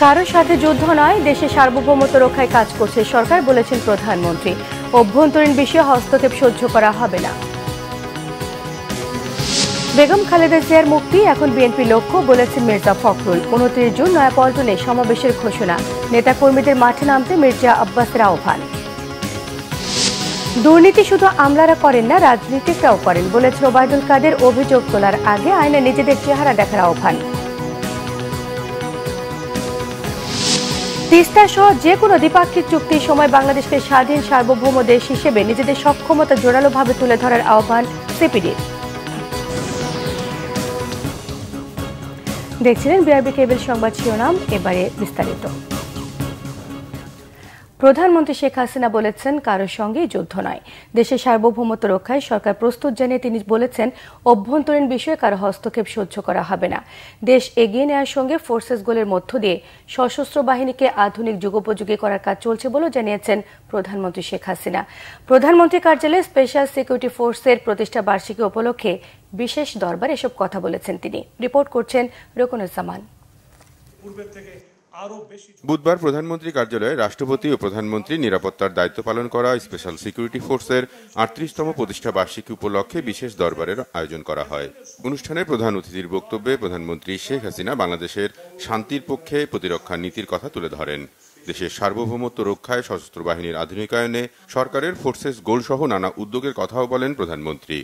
কারোর সাথে যুদ্ধ নয়, দেশের সার্বভৌমত্ব রক্ষায় কাজ করছে সরকার, বলেছেন প্রধানমন্ত্রী। অভ্যন্তরীণ বিষয়ে হস্তক্ষেপ সহ্য করা হবে না। বেগম খালেদা জিয়ার মুক্তি এখন বিএনপি লক্ষ্য, বলেছেন মির্জা ফখরুল। 29 জুন নয়াপল্টনে সমাবেশের ঘোষণা, নেতাকর্মীদের মাঠে নামতে মির্জা আব্বাসের আহ্বান। দুর্নীতি শুধু আমলারা করেন না, রাজনীতিকরাও করেন, বলেছেন ওবায়দুল কাদের। অভিযোগ তোলার আগে আইনে নিজেদের চেহারা দেখার আহ্বান। তিস্তা সহ যে কোনো দ্বিপাক্ষিক চুক্তির সময় বাংলাদেশকে স্বাধীন সার্বভৌম দেশ হিসেবে নিজেদের সক্ষমতা জোরালোভাবে তুলে ধরার আহ্বান সিপিডির। দেখছিলেন বিআরবি কেবল সংবাদ শিরোনাম, এবারে বিস্তারিত। প্রধানমন্ত্রী শেখ হাসিনা বলেছেন, কারোর সঙ্গে যুদ্ধ নয়, দেশের সার্বভৌমত্ব রক্ষায় সরকার প্রস্তুত জানিয়ে তিনি বলেছেন, অভ্যন্তরীণ বিষয়ে কারো হস্তক্ষেপ সহ্য করা হবে না। দেশ এগিয়ে নেওয়ার সঙ্গে ফোর্সেস গোলের মধ্য দিয়ে সশস্ত্র বাহিনীকে আধুনিক যুগোপযোগী করার কাজ চলছে বলে জানিয়েছেন প্রধানমন্ত্রী শেখ হাসিনা। প্রধানমন্ত্রী কার্যালয়ে স্পেশাল সিকিউরিটি ফোর্সের প্রতিষ্ঠা বার্ষিকী উপলক্ষে বিশেষ দরবার এসব কথা বলেছেন তিনি। রিপোর্ট করছেন রুকনুজ্জামান। বুধবার প্রধানমন্ত্রী কার্যালয়ে রাষ্ট্রপতি ও প্রধানমন্ত্রী নিরাপত্তার দায়িত্ব পালন করা স্পেশাল সিকিউরিটি ফোর্সের 38তম প্রতিষ্ঠা বার্ষিকী উপলক্ষে বিশেষ দরবারের আয়োজন করা হয়। অনুষ্ঠানে প্রধান অতিথির বক্তব্যে প্রধানমন্ত্রী শেখ হাসিনা বাংলাদেশের শান্তির পক্ষে প্রতিরক্ষা নীতির কথা তুলে ধরেন। দেশের সার্বভৌমত্ব রক্ষায় সশস্ত্র বাহিনীর আধুনিকায়নে সরকারের ফোর্সেস গোল সহ নানা উদ্যোগের কথাও বলেন প্রধানমন্ত্রী।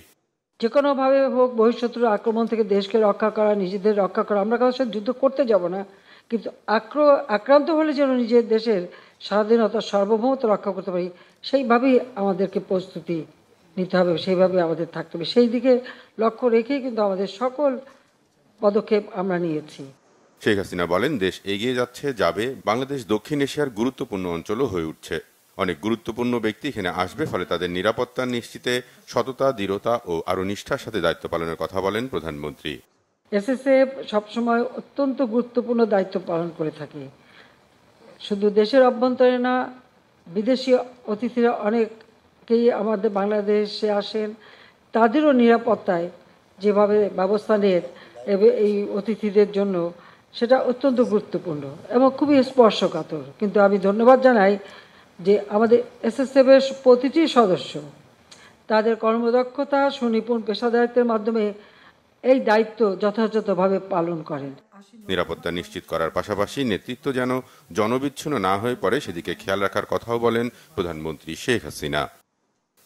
যে কোনোভাবে হোক বহিঃশত্রুর আক্রমণ থেকে দেশকে রক্ষা করা, নিজেদের রক্ষা করা, আমরা কারোর সাথে যুদ্ধ করতে যাব না, কিন্তু আক্রান্ত হলে যেন নিজের দেশের স্বাধীনতা সার্বভৌমত্ব রক্ষা করতে পারি, সেইভাবেই আমাদেরকে প্রস্তুতি নিতে হবে, সেইভাবে আমাদের থাকতে হবে। সেই দিকে লক্ষ্য রেখেই কিন্তু আমাদের সকল পদক্ষেপ আমরা নিয়েছি। শেখ হাসিনা বলেন, দেশ এগিয়ে যাচ্ছে, যাবে, বাংলাদেশ দক্ষিণ এশিয়ার গুরুত্বপূর্ণ অঞ্চলও হয়ে উঠছে। অনেক গুরুত্বপূর্ণ ব্যক্তি এখানে আসবে, ফলে তাদের নিরাপত্তা নিশ্চিতে সততা, দৃঢ়তা ও আরও নিষ্ঠার সাথে দায়িত্ব পালনের কথা বলেন প্রধানমন্ত্রী। এসএসএফ সবসময় অত্যন্ত গুরুত্বপূর্ণ দায়িত্ব পালন করে থাকে। শুধু দেশের অভ্যন্তরে না, বিদেশি অতিথিরা অনেকেই আমাদের বাংলাদেশে আসেন, তাদেরও নিরাপত্তায় যেভাবে ব্যবস্থা নেন এই অতিথিদের জন্য, সেটা অত্যন্ত গুরুত্বপূর্ণ এবং খুবই স্পর্শকাতর। কিন্তু আমি ধন্যবাদ জানাই যে আমাদের এসএসএফের প্রতিটি সদস্য তাদের কর্মদক্ষতা, সুনিপুণ পেশাদারিত্বের মাধ্যমে এই দায়িত্ব যথাযথভাবে পালন করেন। নিরাপত্তা নিশ্চিত করার পাশাপাশি নেতৃত্ব যেন জনবিচ্ছিন্ন না হয়ে পড়ে, সেদিকে খেয়াল রাখার কথাও বলেন প্রধানমন্ত্রী শেখ হাসিনা।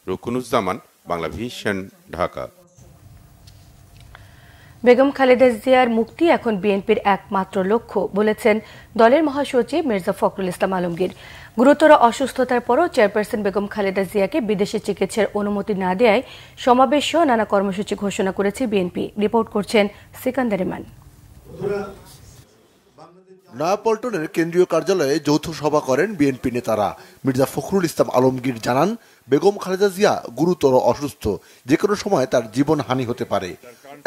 রুকনুজ্জামান, বাংলাভিশন, ঢাকা। বেগম খালেদা জিয়ার মুক্তি এখন বিএনপির একমাত্র লক্ষ্য, বলেছেন দলের মহাসচিব মির্জা ফখরুল ইসলাম আলমগীর। গুরুতর অসুস্থতার পরও চেয়ারপারসন বেগম খালেদা জিয়াকে বিদেশে চিকিৎসার অনুমতি না দেওয়ায় সমাবেশ সহ নানা কর্মসূচি ঘোষণা করেছে বিএনপি। রিপোর্ট করছেন সিকান্দার ইমান। নয়াপল্টনের কেন্দ্রীয় কার্যালয়ে যৌথ সভা করেন বিএনপি নেতারা। মির্জা ফখরুল ইসলাম আলমগীর জানান, বেগম খালেদা জিয়া গুরুতর অসুস্থ, যে কোনো সময় তার জীবন হানি হতে পারে।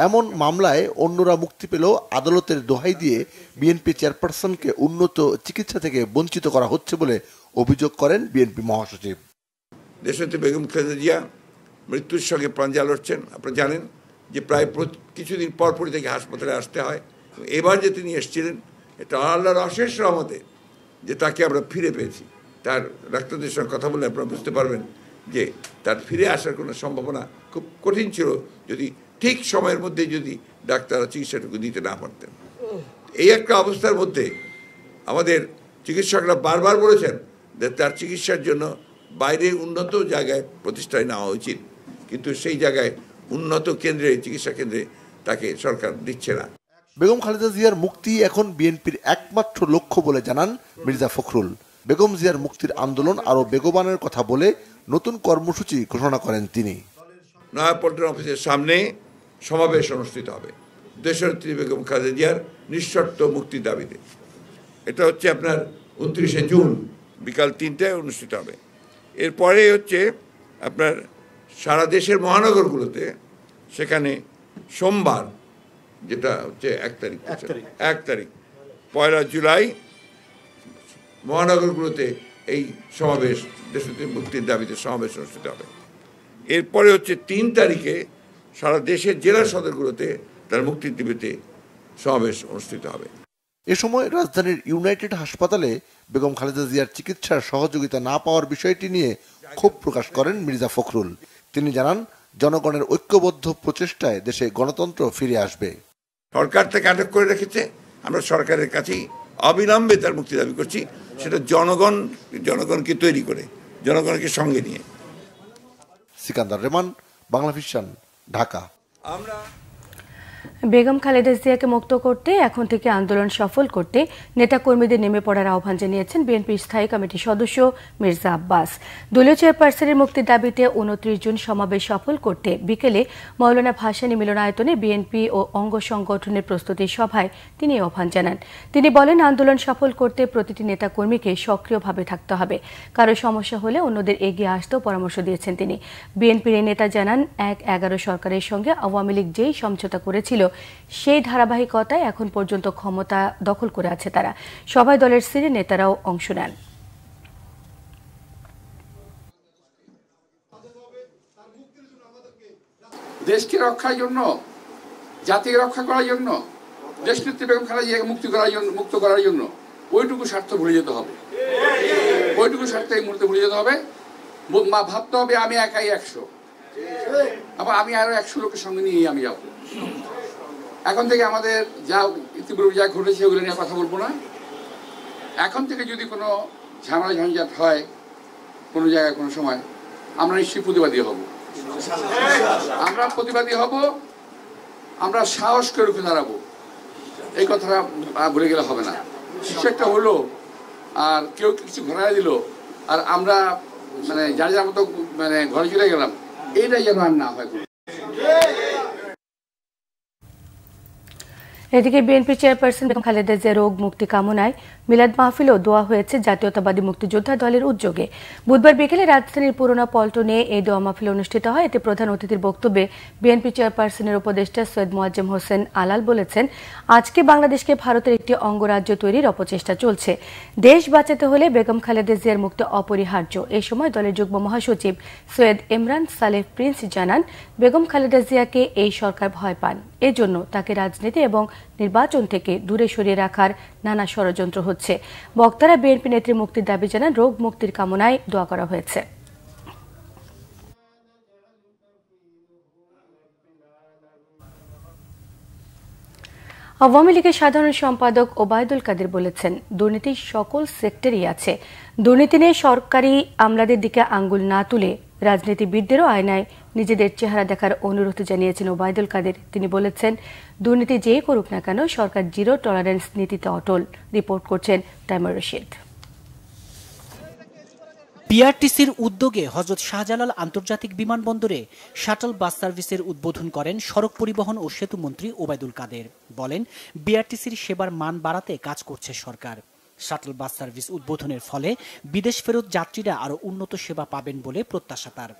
এমন মামলায় অন্যরা মুক্তি পেলেও আদালতের দোহাই দিয়ে বিএনপি চেয়ারপারসনকে উন্নত চিকিৎসা থেকে বঞ্চিত করা হচ্ছে বলে অভিযোগ করেন বিএনপি মহাসচিব। দেশনেত্রী বেগম খালেদা জিয়া মৃত্যুর সঙ্গে পাঞ্জা লড়ছেন। আপনারা জানেন যে প্রায় কিছুদিন পরপরই থেকে হাসপাতালে আসতে হয়। এবার যে তিনি এসেছিলেন, এটা আল্লাহর অশেষ রহমতে যে তাকে আমরা ফিরে পেয়েছি। তার ডাক্তারদের সঙ্গে কথা বলে আপনারা বুঝতে পারবেন যে তার ফিরে আসার কোনো সম্ভাবনা খুব কঠিন ছিল, যদি ঠিক সময়ের মধ্যে যদি ডাক্তাররা চিকিৎসাটুকু দিতে না পারতেন। এই একটা অবস্থার মধ্যে আমাদের চিকিৎসকরা বারবার বলেছেন যে তার চিকিৎসার জন্য বাইরে উন্নত জায়গায় প্রতিষ্ঠায় নেওয়া উচিত, কিন্তু সেই জায়গায় উন্নত কেন্দ্রে, চিকিৎসা কেন্দ্রে তাকে সরকার দিচ্ছে না। বেগম খালেদা জিয়ার মুক্তি এখন বিএনপির একমাত্র লক্ষ্য বলে জানান মির্জা ফখরুল। বেগম জিয়ার মুক্তির আন্দোলন আরো বেগবানের কথা বলে নতুন কর্মসূচি ঘোষণা করেন তিনি। নয়াপল্টন অফিসের সামনে সমাবেশ অনুষ্ঠিত হবে দেশনেত্রী বেগম খালেদা জিয়ার নিঃশর্ত মুক্তির দাবিতে। এটা হচ্ছে আপনার 29শে জুন বিকাল 3টায় অনুষ্ঠিত হবে। এরপরে হচ্ছে আপনার সারা দেশের মহানগরগুলোতে, সেখানে সোমবার, যেটা হচ্ছে 1 তারিখ 1 জুলাই, মহানগরগুলোতে এই সমাবেশ, দেশনেত্রী মুক্তির দাবিতে সমাবেশ অনুষ্ঠিত হবে। এরপরে হচ্ছে 3 তারিখে সারা দেশের জেলা সদরগুলোতে তার মুক্তির দাবিতে সমাবেশ অনুষ্ঠিত হবে। এ সময় রাজধানীর ইউনাইটেড হাসপাতালে বেগম খালেদা জিয়ার চিকিৎসার সহযোগিতা না পাওয়ার বিষয়টি নিয়ে ক্ষোভ প্রকাশ করেন মির্জা ফখরুল। তিনি জানান, জনগণের ঐক্যবদ্ধ প্রচেষ্টায় দেশে গণতন্ত্র ফিরে আসবে। সরকার তাকে আটক করে রেখেছে, আমরা সরকারের কাছেই অবিলম্বে তার মুক্তি দাবি করছি, সেটা জনগণকে তৈরি করে, জনগণকে সঙ্গে নিয়ে। সিকান্দার রেমান, বাংলা ভিশন, ঢাকা। বেগম খালেদা জিয়াকে মুক্ত করতে এখন থেকে আন্দোলন সফল করতে নেতাকর্মীদের নেমে পড়ার আহ্বান জানিয়েছেন বিএনপির স্থায়ী কমিটির সদস্য মির্জা আব্বাস। দলীয় চেয়ারপারসনের মুক্তির দাবিতে 29 জুন সমাবেশ সফল করতে বিকেলে মৌলানা ভাসানী মিলনায়তনে বিএনপি ও অঙ্গ সংগঠনের প্রস্তুতি সভায় তিনি আহ্বান জানান। তিনি বলেন, আন্দোলন সফল করতে প্রতিটি নেতাকর্মীকে সক্রিয়ভাবে থাকতে হবে। কারো সমস্যা হলে অন্যদের এগিয়ে আসতেও পরামর্শ দিয়েছেন তিনি। বিএনপির এই নেতা জানান, ১/১১ সরকারের সঙ্গে আওয়ামী লীগ যেই সমঝোতা করেছিল সেই ধারাবাহিকতায় এখন পর্যন্ত ক্ষমতা দখল করে আছে তারা। সবাই দলের সিনিয়র নেতারাও অংশ নেন। দেশকে রক্ষার জন্য, জাতিকে রক্ষা করার জন্য, দেশনেত্রী বেগম খালেদা জিয়াকে মুক্ত করার জন্য ওইটুকু স্বার্থ ভুলে যেতে হবে। ওইটুকু স্বার্থ এই মুহূর্তে ভুলে যেতে হবে। ভাবতে হবে আমি একাই 100, আবার আমি আরো 100 লোকের সঙ্গে নিয়ে আমি যাবো। এখন থেকে আমাদের যা ইতিপূর্বে যা ঘটেছে ওগুলো নিয়ে কথা বলবো না। এখন থেকে যদি কোনো ঝামেলা ঝঞ্ঝাট হয় কোনো জায়গায় কোনো সময়, আমরা নিশ্চয়ই প্রতিবাদী হব। আমরা সাহস করে রুখে দাঁড়াবো। এই কথাটা ভুলে গেলে হবে না। কিছু একটা হলো আর কেউ কিছু ঘোরায় দিল আর আমরা যার যার মতো ঘরে চলে গেলাম, এইটাই যেন আর না হয়। এদিকে বিএনপি চেয়ারপারসন বেগম খালেদা জিয়ার রোগ মুক্তি কামনায় মিলাদ মাহফিল ও দোয়া হয়েছে জাতীয়তাবাদী মুক্তিযোদ্ধা দলের উদ্যোগে। বুধবার বিকেলে রাজধানীর পুরোনো পল্টনে এই দোয়া মাহফিল অনুষ্ঠিত হয়। এতে প্রধান অতিথির বক্তব্যে বিএনপি চেয়ারপারসনের উপদেষ্টা সৈয়দ মোয়াজ্জেম হোসেন আলাল বলেছেন, আজকে বাংলাদেশকে ভারতের একটি অঙ্গরাজ্য তৈরির অপচেষ্টা চলছে। দেশ বাঁচাতে হলে বেগম খালেদা জিয়ার মুক্তি অপরিহার্য। এ সময় দলের যুগ্ম মহাসচিব সৈয়দ ইমরান সালেহ প্রিন্স জানান, বেগম খালেদা জিয়াকে এই সরকার ভয় পান, এজন্য তাকে রাজনীতি এবং নির্বাচন থেকে দূরে সরিয়ে রাখার নানা ষড়যন্ত্র হচ্ছে। বক্তারা বিএনপি নেত্রীর মুক্তির দাবি জানান, রোগ মুক্তির কামনায় দোয়া করা হয়েছে। আওয়ামী লীগের সাধারণ সম্পাদক ওবায়দুল কাদের বলেছেন, দুর্নীতি সকল সেক্টরেই আছে। দুর্নীতি নিয়ে সরকারি আমলাদের দিকে আঙ্গুল না তুলে রাজনীতিবিদদেরও আয়নায় নিজেদের চেহারা দেখার অনুরোধ জানিয়েছেন ওবায়দুল কাদের। তিনি বলেছেন, দুর্নীতি যেই করুক না কেন সরকার জিরো টলারেন্স নীতিতে অটল। রিপোর্ট করছেন তাইমুর রশিদ। বিআরটিসির উদ্যোগে হযরত শাহজালাল আন্তর্জাতিক বিমানবন্দরে শাটল বাস সার্ভিসের উদ্বোধন করেন সড়ক পরিবহন ও সেতু মন্ত্রী ওবায়দুল কাদের। বলেন, বিআরটিসির সেবার মান বাড়াতে কাজ করছে সরকার। শাটল বাস সার্ভিস উদ্বোধনের ফলে বিদেশ ফেরত যাত্রীরা আরো উন্নত সেবা পাবেন বলে প্রত্যাশা তার।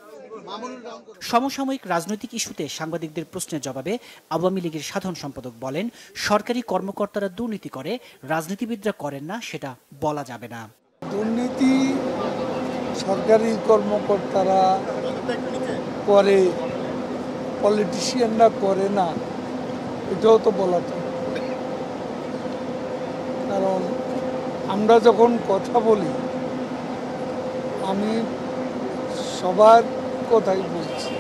সমসাময়িক রাজনৈতিক ইস্যুতে সাংবাদিকদের প্রশ্নের জবাবে আওয়ামী লীগের সাধারণ সম্পাদক বলেন, সরকারি কর্মকর্তারা দুর্নীতি করে, রাজনীতিবিদরা করেন না সেটা বলা যাবে না। দুর্নীতি সরকারি কর্মকর্তারা করে, পলিটিশিয়ানরা করে না, এটাও তো বলা যায়। কারণ আমরা যখন কথা বলি, আমি সবার কথাই বলছি,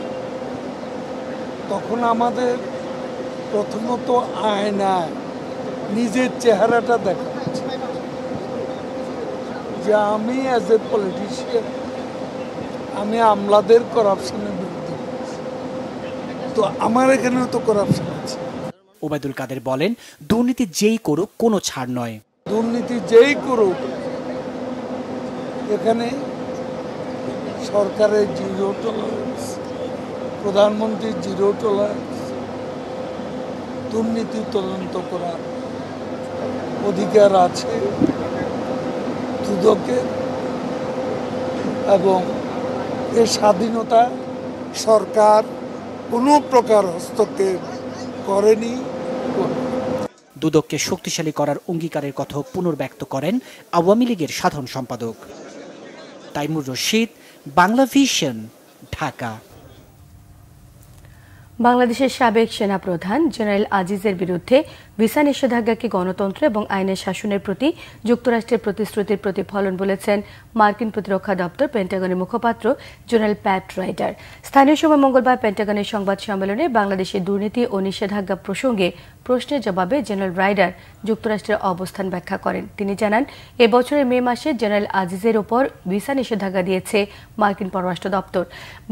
তখন আমাদের প্রথমত আয়নায় নিজের চেহারাটা দেখা উচিত যে আমি অ্যাজ এ পলিটিশিয়ান আমি আমলাদের করাপশনের বিরুদ্ধে, তো আমার এখানেও তো করাপশন আছে। ওবায়দুল কাদের বলেন, দুর্নীতি যেই করুক কোনো ছাড় নয়। দুর্নীতি যেই করুক, এখানে সরকারের জিরো টলারেন্স, প্রধানমন্ত্রীর জিরো টলারেন্স, দুর্নীতি তদন্ত করার অধিকার আছে দুদকের, এবং এর স্বাধীনতা সরকার কোনো প্রকার হস্তক্ষেপ করেনি। দুদককে শক্তিশালী করার অঙ্গীকারের কথা পুনর্ব্যক্ত করেন আওয়ামী লীগের সাধারণ সম্পাদক। তাইমুর রশিদ, বাংলা ভিশন, ঢাকা। বাংলাদেশের সাবেক সেনাপ্রধান জেনারেল আজিজের বিরুদ্ধে ভিসা নিষেধাজ্ঞাকে গণতন্ত্র এবং আইনের শাসনের প্রতি যুক্তরাষ্ট্রের প্রতিশ্রুতির প্রতিফলন বলেছেন মার্কিন প্রতিরক্ষা দপ্তর পেন্টাগনের মুখপাত্র জেনারেল প্যাট রাইডার। স্থানীয় সময় মঙ্গলবার পেন্টাগনের সংবাদ সম্মেলনে বাংলাদেশের দুর্নীতি ও নিষেধাজ্ঞা প্রসঙ্গে প্রশ্নের জবাবে জেনারেল রাইডার যুক্তরাষ্ট্রের অবস্থান ব্যাখ্যা করেন। তিনি জানান, এবছরের মে মাসে জেনারেল আজিজের ওপর ভিসা নিষেধাজ্ঞা দিয়েছে মার্কিন পররাষ্ট্র দপ্তর।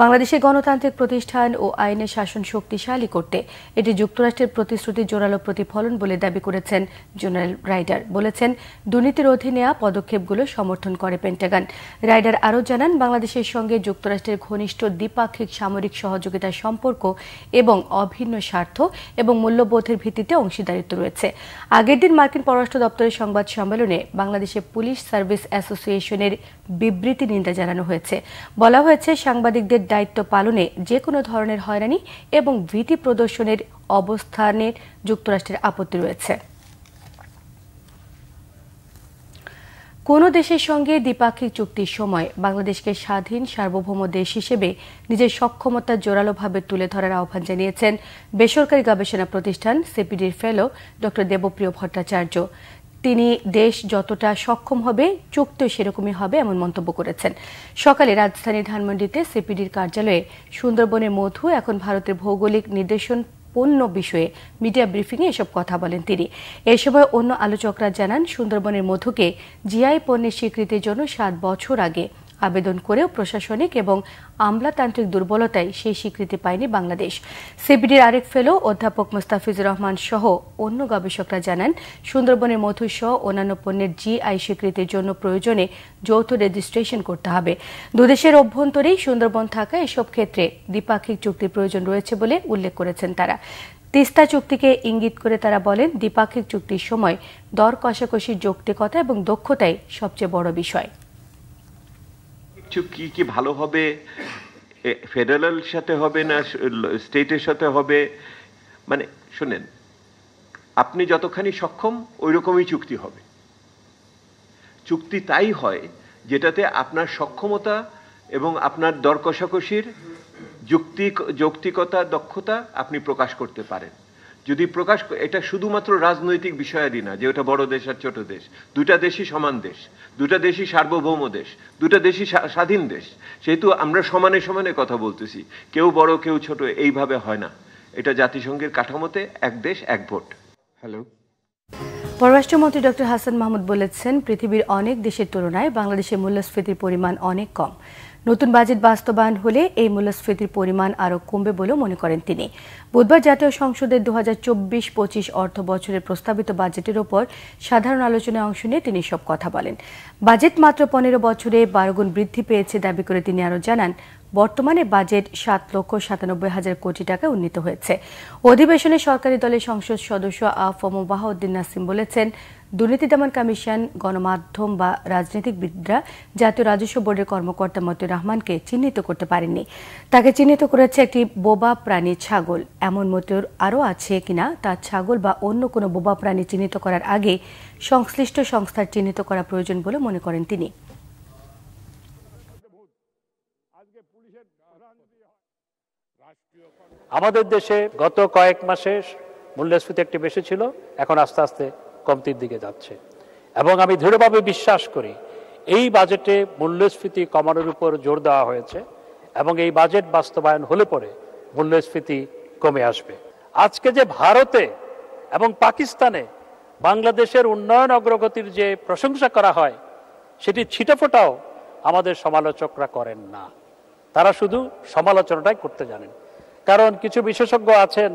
বাংলাদেশের গণতান্ত্রিক প্রতিষ্ঠান ও আইনের শাসন শক্তিশালী করতে এটি যুক্তরাষ্ট্রের প্রতিশ্রুতির জোরালো প্রতিফলন বলে দাবি করেছেন জেনারেল রাইডার। বলেছেন, দুর্নীতির রোধে নেওয়া পদক্ষেপগুলো সমর্থন করে পেন্টাগন। রাইডার আরও জানান, বাংলাদেশের সঙ্গে যুক্তরাষ্ট্রের ঘনিষ্ঠ দ্বিপাক্ষিক সামরিক সহযোগিতার সম্পর্ক এবং অভিন্ন স্বার্থ এবং মূল্যবোধের ভিত্তিতে অংশীদারিত্ব রয়েছে। আগের দিন মার্কিন পররাষ্ট্র দপ্তরের সংবাদ সম্মেলনে বাংলাদেশের পুলিশ সার্ভিস অ্যাসোসিয়েশনের বিবৃতি নিন্দা জানানো হয়েছে। বলা হয়েছে, সাংবাদিকদের দায়িত্ব পালনে যে কোনো ধরনের হয়রানি এবং ভীতি প্রদর্শনের অবস্থানে যুক্তরাষ্ট্রের আপত্তি রয়েছে। কোনো দেশের সঙ্গে দ্বিপাক্ষিক চুক্তির সময় বাংলাদেশকে স্বাধীন সার্বভৌম দেশ হিসেবে নিজের সক্ষমতা জোরালোভাবে তুলে ধরার আহ্বান জানিয়েছেন বেসরকারি গবেষণা প্রতিষ্ঠান সিপিডির ফেলো ড দেবপ্রিয় ভট্টাচার্য। তিনি দেশ যতটা সক্ষম হবে চুক্তিও সেরকমই হবে এমন মন্তব্য করেছেন। সকালে রাজধানীর ধানমন্ডিতে সিপিডির কার্যালয়ে সুন্দরবনের মধু এখন ভারতের ভৌগোলিক নির্দেশন পণ্য বিষয়ে মিডিয়া ব্রিফিংয়ে এসব কথা বলেন তিনি। এ সময় অন্য আলোচকরা জানান, সুন্দরবনের মধুকে জিআই পণ্যের স্বীকৃতির জন্য 7 বছর আগে আবেদন করেও প্রশাসনিক এবং আমলাতান্ত্রিক দুর্বলতায় সেই স্বীকৃতি পায়নি বাংলাদেশ। সিপিডির আরেক ফেলো অধ্যাপক মোস্তাফিজুর রহমান সহ অন্য গবেষকরা জানান, সুন্দরবনের মধু সহ অন্যান্য পণ্যের জিআই স্বীকৃতির জন্য প্রয়োজনে যৌথ রেজিস্ট্রেশন করতে হবে। দুদেশের অভ্যন্তরেই সুন্দরবন থাকা এসব ক্ষেত্রে দ্বিপাক্ষিক চুক্তির প্রয়োজন রয়েছে বলে উল্লেখ করেছেন তারা। তিস্তা চুক্তিকে ইঙ্গিত করে তারা বলেন, দ্বিপাক্ষিক চুক্তির সময় দর কষাকষির যৌক্তিকতা এবং দক্ষতাই সবচেয়ে বড় বিষয়। কি ভালো হবে, ফেডারেল সাথে হবে না স্টেটের সাথে হবে, মানে শুনেন, আপনি যতখানি সক্ষম ওই রকমই চুক্তি হবে। চুক্তি তাই হয় যেটাতে আপনার সক্ষমতা এবং আপনার দর কষাকষির যৌক্তিকতা দক্ষতা আপনি প্রকাশ করতে পারেন। যদি প্রকাশ, এটা শুধুমাত্র রাজনৈতিক বিষয়াদি না যে ওটা বড় দেশ আর ছোট দেশ, দুটা দেশই সমান দেশ, দুটা দেশই সার্বভৌম দেশ, দুটা দেশই স্বাধীন দেশ। সেহেতু আমরা সমানে সমানে কথা বলতেছি, কেউ বড় কেউ ছোট এইভাবে হয় না। এটা জাতিসংঘের কাঠামোতে এক দেশ এক ভোট। হ্যালো, পররাষ্ট্রমন্ত্রী ড হাসান মাহমুদ বলেছেন, পৃথিবীর অনেক দেশের তুলনায় বাংলাদেশের মূল্যস্ফীতির পরিমাণ অনেক কম। নতুন বাজেট বাস্তবায়ন হলে এই মূল্যস্ফীতির পরিমাণ আরও কমবে বলেও মনে করেন তিনি। বুধবার জাতীয় সংসদের 2024-25 অর্থ বছরের প্রস্তাবিত বাজেটের ওপর সাধারণ আলোচনায় অংশ নিয়ে তিনি সব কথা বলেন। বাজেট মাত্র 15 বছরে 12 গুণ বৃদ্ধি পেয়েছে দাবি করে তিনি আরও জানান, বর্তমানে বাজেট 7,97,000 কোটি টাকা উন্নীত হয়েছে। অধিবেশনে সরকারি দলের সংসদ সদস্য আ.ফ.ম. বাহাউদ্দিন নাসিম বলেছেন, দুর্নীতি দমন কমিশন, গণমাধ্যম বা রাজনীতিবিদরা জাতীয় রাজস্ব বোর্ডের কর্মকর্তা মতিউর রহমানকে চিহ্নিত করতে পারেননি। তাকে চিহ্নিত করেছে একটি বোবা প্রাণী ছাগল। এমন মতিউর আরও আছে কিনা তা ছাগল বা অন্য কোনো বোবা প্রাণী চিহ্নিত করার আগে সংশ্লিষ্ট সংস্থার চিহ্নিত করা প্রয়োজন বলে মনে করেন তিনি। আমাদের দেশে গত কয়েক মাসে মূল্যস্ফীতি একটু বেশি ছিল, এখন আস্তে আস্তে কমতির দিকে যাচ্ছে এবং আমি দৃঢ়ভাবে বিশ্বাস করি এই বাজেটে মূল্যস্ফীতি কমানোর উপর জোর দেওয়া হয়েছে এবং এই বাজেট বাস্তবায়ন হলে পরে মূল্যস্ফীতি কমে আসবে। আজকে যে ভারতে এবং পাকিস্তানে বাংলাদেশের উন্নয়ন অগ্রগতির যে প্রশংসা করা হয় সেটি ছিটেফোঁটাও আমাদের সমালোচকরা করেন না, তারা শুধু সমালোচনাটাই করতে জানেন। কারণ কিছু বিশেষজ্ঞ আছেন,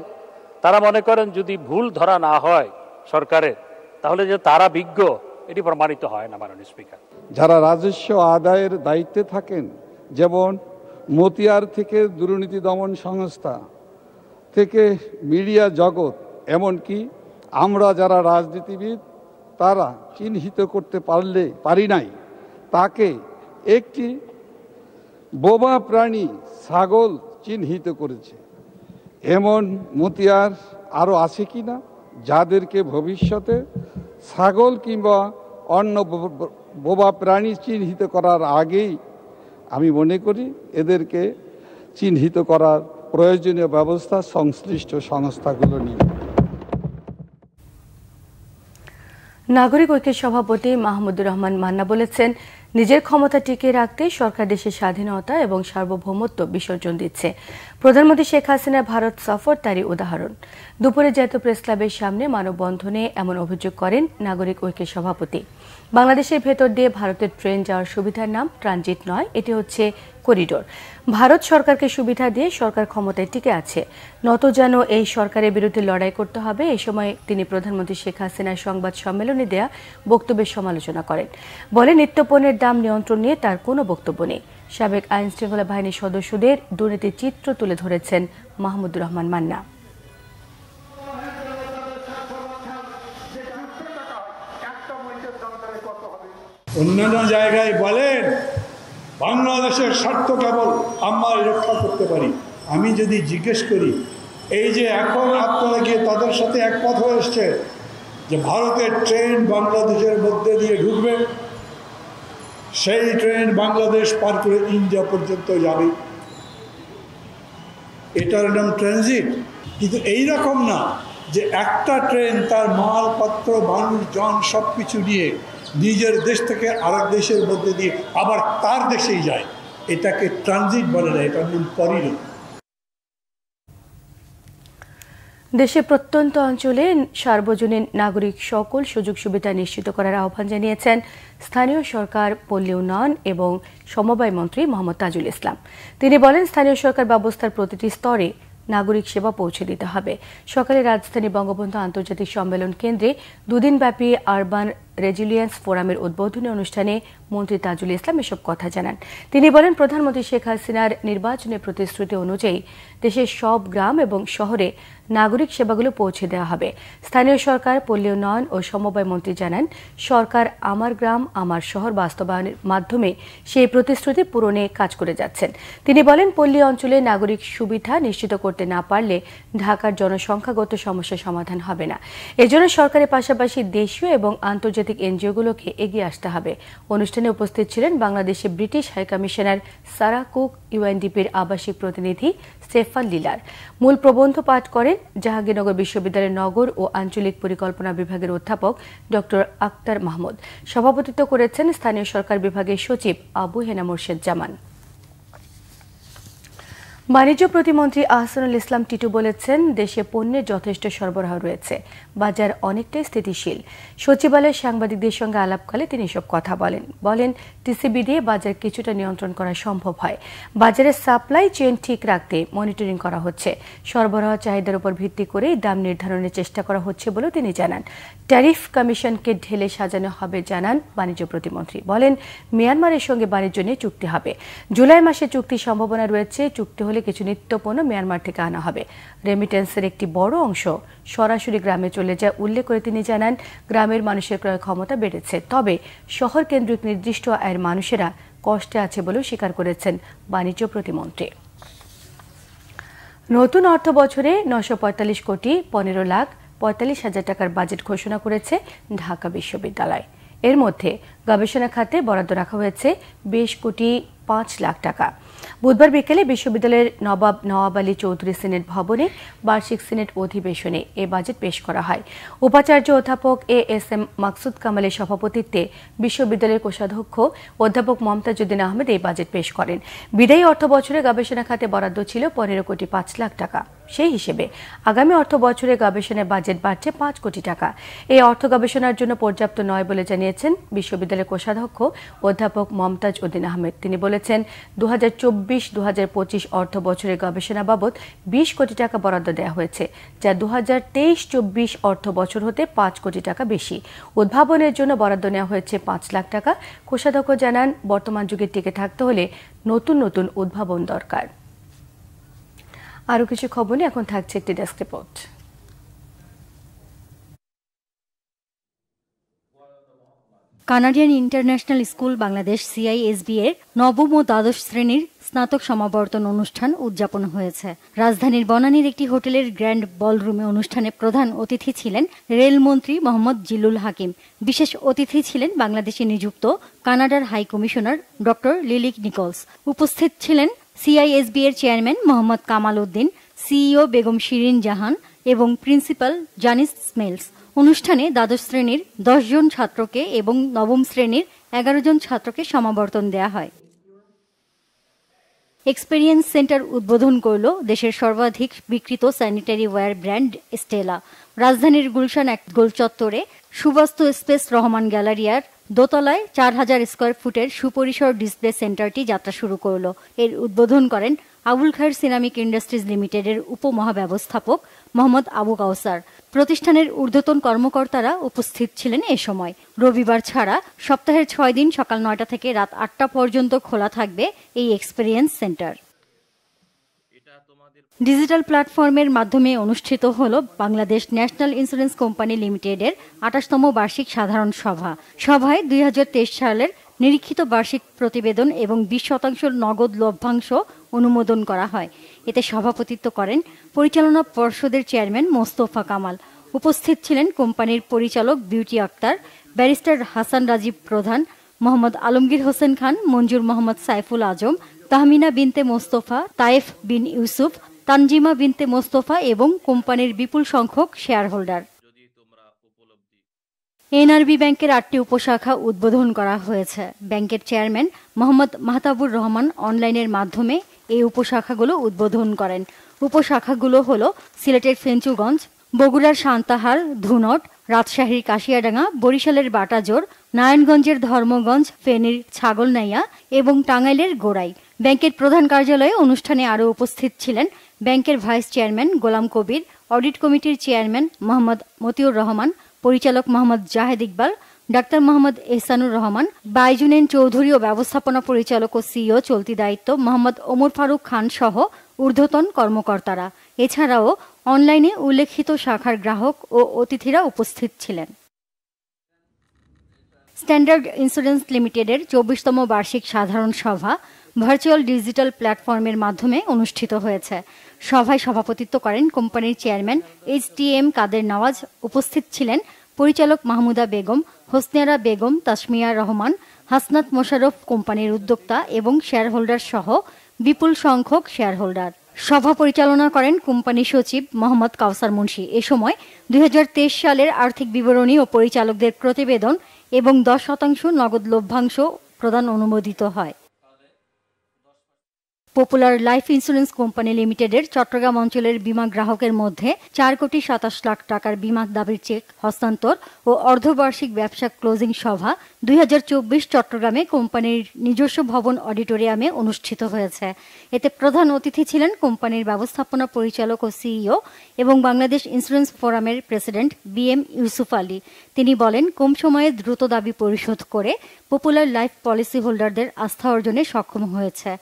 তারা মনে করেন যদি ভুল ধরা না হয় সরকারের, তাহলে যে তারা বিজ্ঞ এটি প্রমাণিত হয় না। মাননীয় স্পিকার, যারা রাজস্ব আদায়ের দায়িত্বে থাকেন, যেমন মতিয়ার থেকে দুর্নীতি দমন সংস্থা থেকে মিডিয়া জগৎ, এমনকি আমরা যারা রাজনীতিবিদ তারা চিহ্নিত করতে পারি নাই, তাকে একটি বোবা প্রাণী ছাগল চিহ্নিত করেছে। এমন মতিয়ার আরও আছে কিনা যাদেরকে ভবিষ্যতে ছাগল কিংবা অন্য বোবা প্রাণী চিহ্নিত করার আগেই আমি মনে করি এদেরকে চিহ্নিত করার প্রয়োজনীয় ব্যবস্থা সংশ্লিষ্ট সংস্থাগুলো নিয়ে। নাগরিক ঐক্যের সভাপতি মাহমুদুর রহমান মান্না বলেছেন, নিজের ক্ষমতা টিকিয়ে রাখতে সরকার দেশের স্বাধীনতা এবং সার্বভৌমত্ব বিসর্জন দিচ্ছে। প্রধানমন্ত্রী শেখ হাসিনার ভারত সফর তারই উদাহরণ। দুপুরে জাতীয় প্রেস ক্লাবের সামনে মানববন্ধনে এমন অভিযোগ করেন নাগরিক ঐক্যের সভাপতি। বাংলাদেশের ভেতর দিয়ে ভারতের ট্রেন যাওয়ার সুবিধার নাম ট্রানজিট নয়, এটি হচ্ছে করিডোর। ভারত সরকারকে সুবিধা দিয়ে সরকার ক্ষমতায় টিকে আছে, নত যেন এই সরকারের বিরুদ্ধে লড়াই করতে হবে। এই সময় তিনি প্রধানমন্ত্রী শেখ হাসিনার সংবাদ সম্মেলনে দেয়া বক্তব্যের সমালোচনা করেন। বলে নিত্যপণ্যের দাম নিয়ন্ত্রণ নিয়ে তার কোনো বক্তব্য নেই। সাবেক আইন শৃঙ্খলা বাহিনীর সদস্যদের দুর্নীতির চিত্র তুলে ধরেছেন মাহমুদুর রহমান মান্না। অন্যান্য জায়গায় বলেন বাংলাদেশের স্বার্থ কেবল আমরা রক্ষা করতে পারি। আমি যদি জিজ্ঞেস করি, এই যে এখন আপনারা গিয়ে তাদের সাথে একমত হয়ে এসছে যে ভারতের ট্রেন বাংলাদেশের মধ্যে দিয়ে ঢুকবে, সেই ট্রেন বাংলাদেশ পার করে ইন্ডিয়া পর্যন্ত যাবে, এটার নাম ট্রানজিট। কিন্তু এইরকম না যে একটা ট্রেন তার মালপত্র মানুষজন সব কিছু নিয়ে নিজের দেশ থেকে আরেক দেশের মধ্যে দিয়ে আবার তার দেশেই যায়, এটাকে ট্রানজিট বলে না, এটার নাম করিডোর। দেশের প্রত্যন্ত অঞ্চলে সার্বজনীন নাগরিক সকল সুযোগ সুবিধা নিশ্চিত করার আহ্বান জানিয়েছেন স্থানীয় সরকার, পল্লী উন্নয়ন এবং সমবায় মন্ত্রী মোহাম্মদ তাজুল ইসলাম। তিনি বলেন, স্থানীয় সরকার ব্যবস্থার প্রতিটি স্তরে নাগরিক সেবা পৌঁছে দিতে হবে। সকালে রাজধানী বঙ্গবন্ধু আন্তর্জাতিক সম্মেলন কেন্দ্রে দুদিনব্যাপী আরবান রেজিলিয়েন্স ফোরামের উদ্বোধনী অনুষ্ঠানে মন্ত্রী তাজুল ইসলাম এসব কথা জানান। তিনি বলেন, প্রধানমন্ত্রী শেখ হাসিনার নির্বাচনের প্রতিশ্রুতি অনুযায়ী দেশের সব গ্রাম এবং শহরে নাগরিক সেবাগুলো পৌঁছে দেওয়া হবে। স্থানীয় সরকার, পল্লী উন্নয়ন ও সমবায় মন্ত্রী জানান, সরকার আমার গ্রাম আমার শহর বাস্তবায়নের মাধ্যমে সেই প্রতিশ্রুতি পূরণে কাজ করে যাচ্ছেন। তিনি বলেন, পল্লী অঞ্চলে নাগরিক সুবিধা নিশ্চিত করতে না পারলে ঢাকার জনসংখ্যাগত সমস্যার সমাধান হবে না। এজন্য সরকারের পাশাপাশি দেশীয় এবং আন্তর্জাতিক এনজিওগুলোকে এগিয়ে আসতে হবে। অনুষ্ঠানে উপস্থিত ছিলেন বাংলাদেশে ব্রিটিশ হাইকমিশনার সারা কুক, ইউএনডিপির আবাসিক প্রতিনিধি স্টেফান লিলার। মূল প্রবন্ধ পাঠ করেন জাহাঙ্গীরনগর বিশ্ববিদ্যালয়ের নগর ও আঞ্চলিক পরিকল্পনা বিভাগের অধ্যাপক ডক্টর আক্তার মাহমুদ। সভাপতিত্ব করেছেন স্থানীয় সরকার বিভাগের সচিব আবু হেনা মোর্শেদ জামান। বাণিজ্য প্রতিমন্ত্রী আহসানুল ইসলাম টিটু বলেছেন, দেশে পণ্যের যথেষ্ট সরবরাহ রয়েছে, বাজার অনেকটাই স্থিতিশীল। সচিবালয়ে সাংবাদিকদের সঙ্গে আলাপকালে তিনি এসব কথা বলেন টিসিবি দিয়ে বাজার কিছুটা নিয়ন্ত্রণ করা সম্ভব হয়। বাজারের সাপ্লাই চেইন ঠিক রাখতে মনিটরিং করা হচ্ছে। সরবরাহ চাহিদার উপর ভিত্তি করেই দাম নির্ধারণের চেষ্টা করা হচ্ছে বলেও তিনি জানান। ট্যারিফ কমিশনকে ঢেলে সাজানো হবে জানান বাণিজ্য প্রতিমন্ত্রী। বলেন, মিয়ানমারের সঙ্গে বাণিজ্য নিয়ে চুক্তি হবে। জুলাই মাসে চুক্তির সম্ভাবনা রয়েছে। চুক্তি হলে কিছু নিত্যপণ্য মিয়ানমার থেকে আনা হবে। রেমিটেন্সের একটি বড় অংশ সরাসরি গ্রামে চলে যায় উল্লেখ করে তিনি জানান, গ্রামের মানুষের ক্রয় ক্ষমতা বেড়েছে, তবে শহর কেন্দ্রিক নির্দিষ্ট আয়ের মানুষেরা কষ্টে আছে বলেও স্বীকার করেছেন বাণিজ্য প্রতিমন্ত্রী। নতুন অর্থ বছরে 945 কোটি 15,45,000 টাকার বাজেট ঘোষণা করেছে ঢাকা বিশ্ববিদ্যালয়। এর মধ্যে গবেষণা খাতে বরাদ্দ রাখা হয়েছে 20 কোটি 5 লাখ টাকা। বুধবার বিকেলে বিশ্ববিদ্যালয়ের নবাব নওয়াব আলী চৌধুরী সিনেট ভবনে বার্ষিক সিনেট অধিবেশনে এ বাজেট পেশ করা হয়। উপাচার্য অধ্যাপক এএসএম মাকসুদ কামালের সভাপতিত্বে বিশ্ববিদ্যালয়ের কোষাধ্যক্ষ অধ্যাপক মমতাজউদ্দিন আহমেদ এই বাজেট পেশ করেন। বিদায়ী অর্থ বছরে গবেষণা খাতে বরাদ্দ ছিল 15 কোটি 5 লাখ টাকা। সেই হিসেবে আগামী অর্থ বছরে গবেষণার বাজেট বাড়ছে 5 কোটি টাকা। এই অর্থ গবেষণার জন্য পর্যাপ্ত নয় বলে জানিয়েছেন বিশ্ববিদ্যালয়ের কোষাধ্যক্ষ অধ্যাপক মমতাজউদ্দিন আহমেদ। তিনি বলেছেন, 2024-2025 অর্থ বছরের গবেষণা বাবদ 20 কোটি টাকা বরাদ্দ দেওয়া হয়েছে, যা 2023-24 অর্থ বছর হতে 5 কোটি টাকা বেশি। উদ্ভাবনের জন্য বরাদ্দ নেওয়া হয়েছে 5 লাখ টাকা। কোষাধ্যক্ষ জানান, বর্তমান যুগে টিকে থাকতে হলে নতুন নতুন উদ্ভাবন দরকার। আরও কিছু খবর নিয়ে এখন থাকছে একটি desk report. Canadian international school Bangladesh CISB এর নবম ও দ্বাদশ শ্রেণীর স্নাতক সমাবর্তন অনুষ্ঠান উদযাপন হয়েছে। রাজধানীর বনানীর একটি হোটেলের গ্র্যান্ড বলরুমে অনুষ্ঠানে প্রধান অতিথি ছিলেন রেলমন্ত্রী মোহাম্মদ জিল্লুল হাকিম। বিশেষ অতিথি ছিলেন বাংলাদেশে নিযুক্ত কানাডার হাই কমিশনার ডক্টর লিলিক নিকলস। উপস্থিত ছিলেন CISB এর চেয়ারম্যান মোহাম্মদ কামাল উদ্দিন, CEO বেগম শিরিন জাহান এবং প্রিন্সিপাল জানিস স্মেলস। অনুষ্ঠানে দ্বাদশ শ্রেণীর 10 জন ছাত্রকে এবং নবম শ্রেণীর 11 জন ছাত্রকে সমাবর্তন দেয়া হয়। এক্সপেরিয়েন্স সেন্টার উদ্বোধন করল দেশের সর্বাধিক বিক্রিত স্যানিটারি ওয়্যার ব্র্যান্ড স্টেলা। রাজধানীর গুলশান এক গোল চত্বরে সুবাস্তু স্পেস রহমান গ্যালারিয়ার দোতলায় 4000 স্কয়ার ফুটের সুপরিসর ডিসপ্লে সেন্টারটি যাত্রা শুরু করল। এর উদ্বোধন করেন আবুল খায়ের সিরামিক ইন্ডাস্ট্রিজ লিমিটেডের উপমহাব্যবস্থাপক মোহাম্মদ আবু কাউসার। প্রতিষ্ঠানের ঊর্ধ্বতন কর্মকর্তারা উপস্থিত ছিলেন এ সময়। রবিবার ছাড়া সপ্তাহের 6 দিন সকাল 9টা থেকে রাত 8টা পর্যন্ত খোলা থাকবে এই এক্সপেরিয়েন্স সেন্টার। ডিজিটাল প্ল্যাটফর্মের মাধ্যমে অনুষ্ঠিত হল বাংলাদেশ ন্যাশনাল ইন্স্যুরেন্স কোম্পানি লিমিটেডের 28তম বার্ষিক সাধারণ সভা। সভায় 2023 সালের নিরীক্ষিত বার্ষিক প্রতিবেদন এবং 20% নগদ লভ্যাংশ অনুমোদন করা হয়। এতে সভাপতিত্ব করেন পরিচালনা পর্ষদের চেয়ারম্যান মোস্তফা কামাল। উপস্থিত ছিলেন কোম্পানির পরিচালক বিউটি আক্তার, ব্যারিস্টার হাসান রাজীব প্রধান, মোহাম্মদ আলমগীর হোসেন খান, মঞ্জুর মোহাম্মদ সাইফুল আজম, তাহমিনা বিনতে মোস্তফা, তায়েফ বিন ইউসুফ, তানজিমা বিনতে মোস্তফা এবং কোম্পানির বিপুল সংখ্যক শেয়ার হোল্ডার। এনআরবি ব্যাংকের 8টি উপশাখা উদ্বোধন করা হয়েছে। ব্যাংকের চেয়ারম্যান মোহাম্মদ মাহতাবুর রহমান অনলাইনের মাধ্যমে এই উপশাখাগুলো উদ্বোধন করেন। উপশাখাগুলো হল সিলেটের ফেঞ্চুগঞ্জ, বগুড়ার সান্তাহার, ধুনট, রাজশাহীর কাশিয়াডাঙ্গা, বরিশালের বাটাজোর, নারায়ণগঞ্জের ধর্মগঞ্জ, ফেনীর ছাগলনাইয়া এবং টাঙ্গাইলের গোড়াই। ব্যাংকের প্রধান কার্যালয়ে অনুষ্ঠানে আরও উপস্থিত ছিলেন ব্যাংকের vice chairman Golam Kabir, audit কমিটির চেয়ারম্যান মোহাম্মদ মতিউর রহমান, পরিচালক মোহাম্মদ জাহেদ ইকবাল, ডাক্তার মোহাম্মদ এহসানুর রহমান, বাইজুনেন চৌধুরী ও ব্যবস্থাপনা পরিচালক ও সিইও চলতি দায়িত্ব মোহাম্মদ ওমর ফারুক খান সহ ঊর্ধ্বতন কর্মকর্তারা। এছাড়াও অনলাইনে উল্লেখিত শাখার গ্রাহক ও অতিথিরা উপস্থিত ছিলেন। স্ট্যান্ডার্ড ইন্স্যুরেন্স লিমিটেডের 24তম বার্ষিক সাধারণ সভা ভার্চুয়াল ডিজিটাল প্ল্যাটফর্মের মাধ্যমে অনুষ্ঠিত হয়েছে। সভায় সভাপতিত্ব করেন কোম্পানির চেয়ারম্যান HTM কাদের নওয়াজ। উপস্থিত ছিলেন পরিচালক মাহমুদা বেগম, হোসনিয়ারা বেগম, তাসমিয়া রহমান, হাসনাত মোশাররফ, কোম্পানির উদ্যোক্তা এবং শেয়ার হোল্ডার সহ বিপুল সংখ্যক শেয়ার হোল্ডার। সভা পরিচালনা করেন কোম্পানি সচিব মোহাম্মদ কাউসার মুন্সি। এ সময় 2023 সালের আর্থিক বিবরণী ও পরিচালকদের প্রতিবেদন এবং 10% নগদ লভ্যাংশ প্রদান অনুমোদিত হয়। পপুলার লাইফ ইন্স্যুরেন্স কোম্পানি লিমিটেডের চট্টগ্রাম অঞ্চলের বীমা গ্রাহকের মধ্যে 4,27,00,000 টাকার বীমা দাবির চেক হস্তান্তর ও অর্ধবার্ষিক ব্যবসা ক্লোজিং সভা 2024 চট্টগ্রামে কোম্পানির নিজস্ব ভবন অডিটোরিয়ামে অনুষ্ঠিত হয়েছে। এতে প্রধান অতিথি ছিলেন কোম্পানির ব্যবস্থাপনা পরিচালক ও সিইও এবং বাংলাদেশ ইন্স্যুরেন্স ফোরামের প্রেসিডেন্ট BM ইউসুফ আলী। তিনি বলেন, কম সময়ে দ্রুত দাবি পরিশোধ করে পপুলার লাইফ পলিসি হোল্ডারদের আস্থা অর্জনে সক্ষম হয়েছে।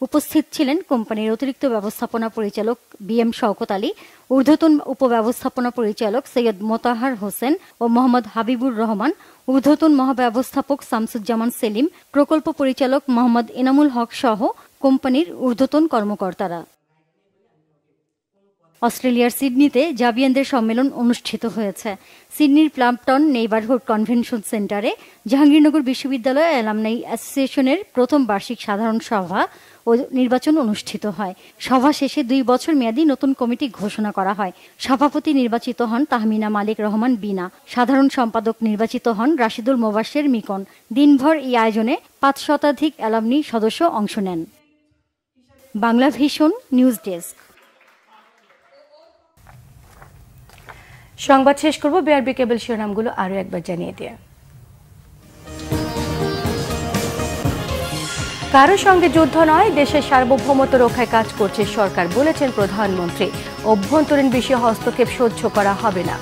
উপস্থিত ছিলেন কোম্পানির অতিরিক্ত ব্যবস্থাপনা পরিচালক BM শওকত আলী, ঊর্ধ্বতন উপব্যবস্থাপনা পরিচালক সৈয়দ মোতাহার হোসেন ও মোহাম্মদ হাবিবুর রহমান, ঊর্ধ্বতন মহাব্যবস্থাপক শামসুজ্জামান সেলিম, প্রকল্প পরিচালক মোহাম্মদ এনামুল হক সহ কোম্পানির ঊর্ধ্বতন কর্মকর্তারা। অস্ট্রেলিয়ার সিডনিতে জাভিয়ানদের সম্মেলন অনুষ্ঠিত হয়েছে। সিডনির প্লাম্পটন নেইবারহুড কনভেনশন সেন্টারে জাহাঙ্গীরনগর বিশ্ববিদ্যালয় অ্যালামনাই অ্যাসোসিয়েশনের প্রথম বার্ষিক সাধারণ সভা ও নির্বাচন অনুষ্ঠিত হয়। সভা শেষে 2 বছর মেয়াদী নতুন কমিটি ঘোষণা করা হয়। সভাপতি নির্বাচিত হন তাহমিনা মালিক রহমান বিনা। সাধারণ সম্পাদক নির্বাচিত হন রাশিদুল মোবাশ্বের মিকন। দিনভর এই আয়োজনে 5 শতাধিক অ্যালামনি সদস্য অংশ নেন। Bangla vision news desk. সংবাদ শেষ করব বিআরবি কেবল শিরোনামগুলো আরো একবার জানিয়ে দিয়ে। কারো সঙ্গে যুদ্ধ নয়, দেশের সার্বভৌমত্ব রক্ষায় কাজ করছে সরকার, বলেছেন প্রধানমন্ত্রী। অভ্যন্তরীণ বিষয়ে হস্তক্ষেপ সহ্য করা হবে না।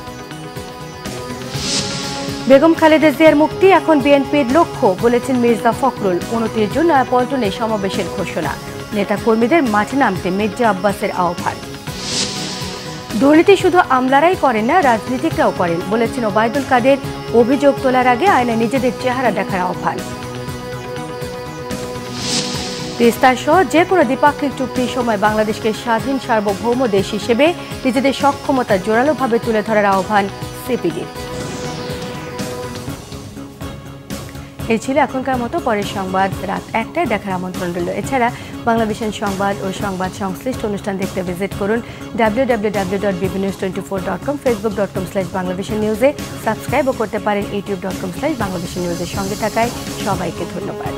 বেগম খালেদা জিয়ার মুক্তি এখন বিএনপির লক্ষ্য, বলেছেন মির্জা ফখরুল। 29 জুন নয়াপল্টনে সমাবেশের ঘোষণা। নেতা কর্মীদের মাঠে নামতে মির্জা আব্বাসের আহ্বান। দুর্নীতি শুধু আমলারাই করেন না, রাজনীতিকরাও করেন, বলেছেন ওবায়দুল কাদের। অভিযোগ তোলার আগে আয়নায় নিজেদের চেহারা দেখার আহ্বান। তিস্তা সহ যে কোনো দ্বিপাক্ষিক চুক্তির সময় বাংলাদেশকে স্বাধীন সার্বভৌম দেশ হিসেবে নিজেদের সক্ষমতা জোরালোভাবে তুলে ধরার আহ্বান সিপিডির। এই ছিল এখনকার মতো। পরের সংবাদ রাত 1টায় দেখার আমন্ত্রণ রইল। এছাড়া বাংলাভিশন সংবাদ ও সংবাদ সংশ্লিষ্ট অনুষ্ঠান দেখতে ভিজিট করুন www.bbnews24.com, facebook.com/banglavishnnews-এ সাবস্ক্রাইবও করতে পারেন youtube.com/banglavishnnews-এর সঙ্গে থাকায় সবাইকে ধন্যবাদ।